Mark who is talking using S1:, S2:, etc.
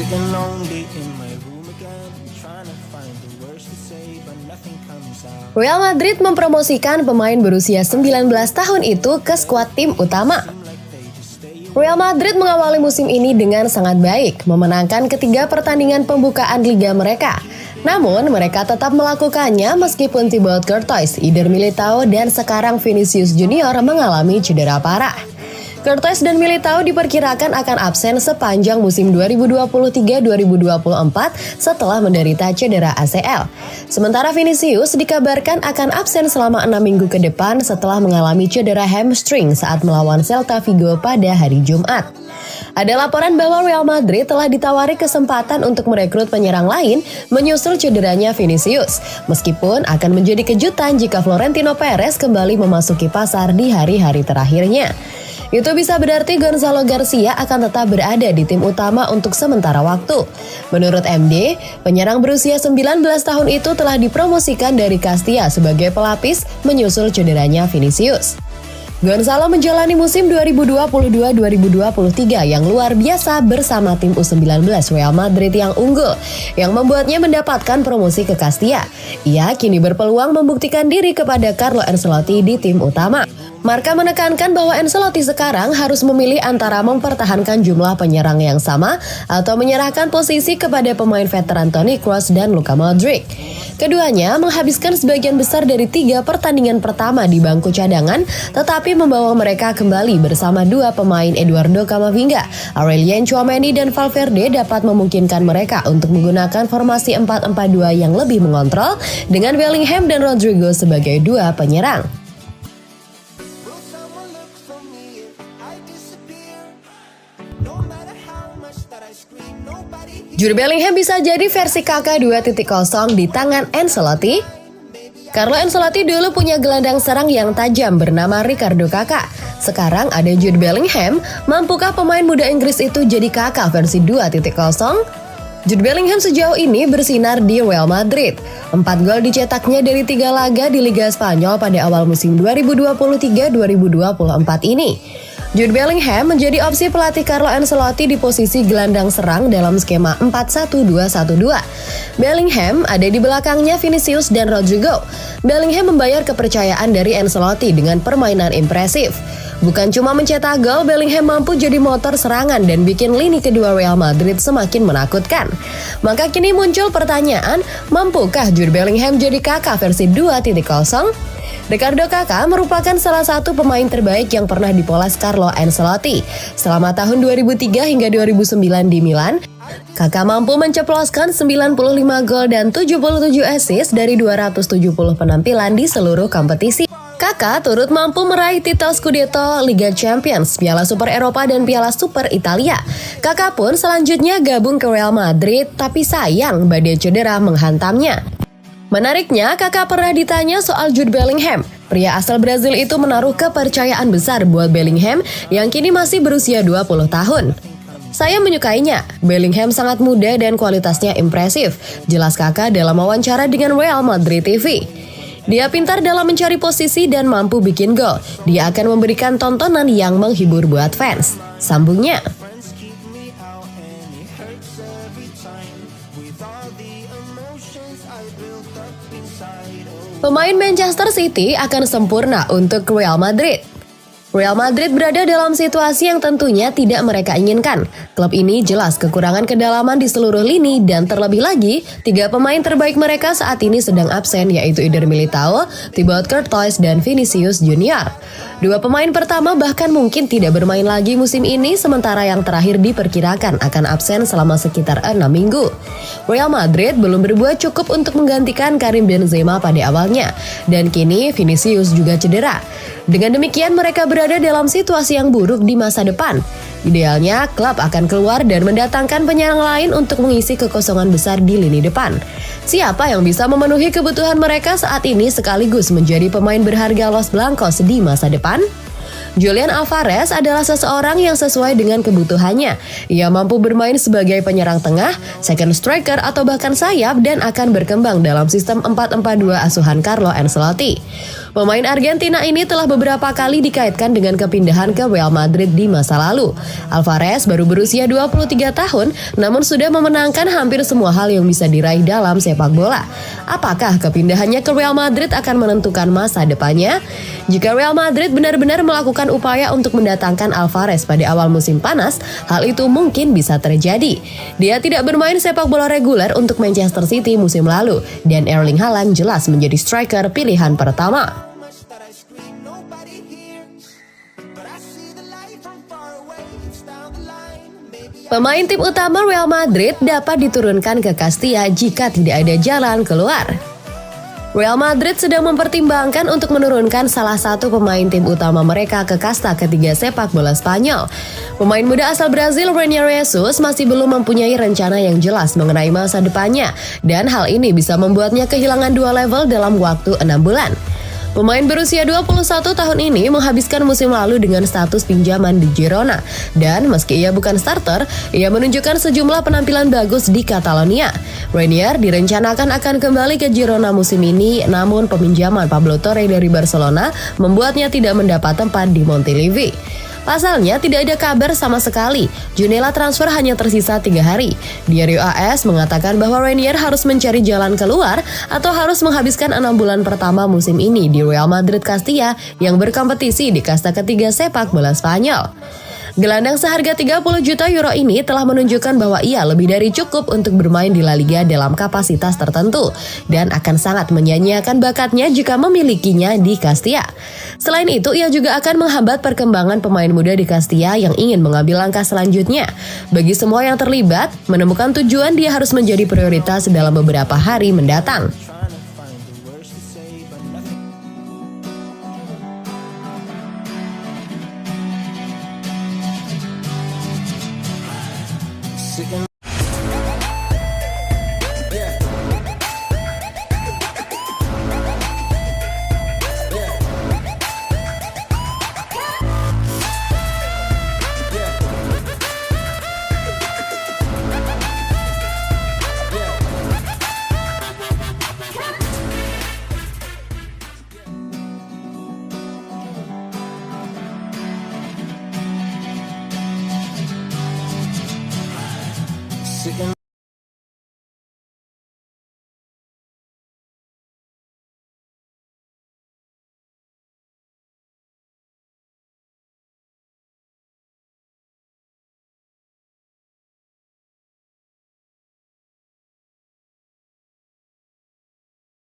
S1: Sitting lonely in my room again, trying to find the words to say, but nothing comes out.
S2: Real Madrid mempromosikan pemain berusia 19 tahun itu ke skuad tim utama. Real Madrid mengawali musim ini dengan sangat baik, memenangkan ketiga pertandingan pembukaan liga mereka. Namun, mereka tetap melakukannya meskipun Thibaut Courtois, Eder Militao, dan sekarang Vinicius Junior mengalami cedera parah. Courtois dan Militao diperkirakan akan absen sepanjang musim 2023-2024 setelah menderita cedera ACL. Sementara Vinicius dikabarkan akan absen selama 6 minggu ke depan setelah mengalami cedera hamstring saat melawan Celta Vigo pada hari Jumat. Ada laporan bahwa Real Madrid telah ditawari kesempatan untuk merekrut penyerang lain menyusul cederanya Vinicius, meskipun akan menjadi kejutan jika Florentino Perez kembali memasuki pasar di hari-hari terakhirnya. Itu bisa berarti Gonzalo Garcia akan tetap berada di tim utama untuk sementara waktu. Menurut MD, penyerang berusia 19 tahun itu telah dipromosikan dari Castilla sebagai pelapis menyusul cederanya Vinicius. Gonzalo menjalani musim 2022-2023 yang luar biasa bersama tim U19 Real Madrid yang unggul, yang membuatnya mendapatkan promosi ke Castilla. Ia kini berpeluang membuktikan diri kepada Carlo Ancelotti di tim utama. Marca menekankan bahwa Ancelotti sekarang harus memilih antara mempertahankan jumlah penyerang yang sama atau menyerahkan posisi kepada pemain veteran Toni Kroos dan Luka Modric. Keduanya menghabiskan sebagian besar dari 3 pertandingan pertama di bangku cadangan, tetapi membawa mereka kembali bersama 2 pemain Eduardo Camavinga, Aurelien Tchouameni dan Valverde dapat memungkinkan mereka untuk menggunakan formasi 4-4-2 yang lebih mengontrol dengan Bellingham dan Rodrigo sebagai 2 penyerang. Jude Bellingham bisa jadi versi Kaka 2.0 di tangan Ancelotti. Carlo Ancelotti dulu punya gelandang serang yang tajam bernama Ricardo Kaka. Sekarang ada Jude Bellingham, mampukah pemain muda Inggris itu jadi Kaka versi 2.0? Jude Bellingham sejauh ini bersinar di Real Madrid. 4 gol dicetaknya dari 3 laga di Liga Spanyol pada awal musim 2023-2024 ini. Jude Bellingham menjadi opsi pelatih Carlo Ancelotti di posisi gelandang serang dalam skema 4-1-2-1-2. Bellingham ada di belakangnya Vinicius dan Rodrigo. Bellingham membayar kepercayaan dari Ancelotti dengan permainan impresif. Bukan cuma mencetak gol, Bellingham mampu jadi motor serangan dan bikin lini kedua Real Madrid semakin menakutkan. Maka kini muncul pertanyaan, mampukah Jude Bellingham jadi Kaka versi 2.0? Ricardo Kaka merupakan salah satu pemain terbaik yang pernah dipoles Carlo Ancelotti. Selama tahun 2003 hingga 2009 di Milan, Kaka mampu menceploskan 95 gol dan 77 assist dari 270 penampilan di seluruh kompetisi. Kaka turut mampu meraih titel Scudetto, Liga Champions, Piala Super Eropa, dan Piala Super Italia. Kaka pun selanjutnya gabung ke Real Madrid, tapi sayang badai cedera menghantamnya. Menariknya, Kaka pernah ditanya soal Jude Bellingham. Pria asal Brazil itu menaruh kepercayaan besar buat Bellingham yang kini masih berusia 20 tahun. Saya menyukainya. Bellingham sangat muda dan kualitasnya impresif, jelas Kaka dalam wawancara dengan Real Madrid TV. Dia pintar dalam mencari posisi dan mampu bikin gol. Dia akan memberikan tontonan yang menghibur buat fans, sambungnya. Pemain Manchester City akan sempurna untuk Real Madrid. Real Madrid berada dalam situasi yang tentunya tidak mereka inginkan. Klub ini jelas kekurangan kedalaman di seluruh lini dan terlebih lagi, 3 pemain terbaik mereka saat ini sedang absen yaitu Eder Militao, Thibaut Courtois, dan Vinicius Junior. 2 pemain pertama bahkan mungkin tidak bermain lagi musim ini, sementara yang terakhir diperkirakan akan absen selama sekitar 6 minggu. Real Madrid belum berbuat cukup untuk menggantikan Karim Benzema pada awalnya, dan kini Vinicius juga cedera. Dengan demikian mereka berada dalam situasi yang buruk di masa depan. Idealnya, klub akan keluar dan mendatangkan penyerang lain untuk mengisi kekosongan besar di lini depan. Siapa yang bisa memenuhi kebutuhan mereka saat ini sekaligus menjadi pemain berharga Los Blancos di masa depan? Julian Alvarez adalah seseorang yang sesuai dengan kebutuhannya. Ia mampu bermain sebagai penyerang tengah, second striker atau bahkan sayap dan akan berkembang dalam sistem 4-4-2 asuhan Carlo Ancelotti. Pemain Argentina ini telah beberapa kali dikaitkan dengan kepindahan ke Real Madrid di masa lalu. Alvarez baru berusia 23 tahun, namun sudah memenangkan hampir semua hal yang bisa diraih dalam sepak bola. Apakah kepindahannya ke Real Madrid akan menentukan masa depannya? Jika Real Madrid benar-benar melakukan upaya untuk mendatangkan Alvarez pada awal musim panas, hal itu mungkin bisa terjadi. Dia tidak bermain sepak bola reguler untuk Manchester City musim lalu, dan Erling Haaland jelas menjadi striker pilihan pertama. Pemain tim utama Real Madrid dapat diturunkan ke Castilla jika tidak ada jalan keluar. Real Madrid sedang mempertimbangkan untuk menurunkan salah satu pemain tim utama mereka ke kasta ketiga sepak bola Spanyol. Pemain muda asal Brazil Reinier Jesus masih belum mempunyai rencana yang jelas mengenai masa depannya, dan hal ini bisa membuatnya kehilangan 2 level dalam waktu 6 bulan. Pemain berusia 21 tahun ini menghabiskan musim lalu dengan status pinjaman di Girona. Dan meski ia bukan starter, ia menunjukkan sejumlah penampilan bagus di Catalonia. Reinier direncanakan akan kembali ke Girona musim ini, namun peminjaman Pablo Torre dari Barcelona membuatnya tidak mendapat tempat di Montilivi. Pasalnya tidak ada kabar sama sekali, jendela transfer hanya tersisa 3 hari. Diario AS mengatakan bahwa Reinier harus mencari jalan keluar atau harus menghabiskan 6 bulan pertama musim ini di Real Madrid Castilla yang berkompetisi di kasta ketiga sepak bola Spanyol. Gelandang seharga 30 juta euro ini telah menunjukkan bahwa ia lebih dari cukup untuk bermain di La Liga dalam kapasitas tertentu dan akan sangat menyanyiakan bakatnya jika memilikinya di Castilla. Selain itu, ia juga akan menghambat perkembangan pemain muda di Castilla yang ingin mengambil langkah selanjutnya. Bagi semua yang terlibat, menemukan tujuan dia harus menjadi prioritas dalam beberapa hari mendatang.
S1: Sitting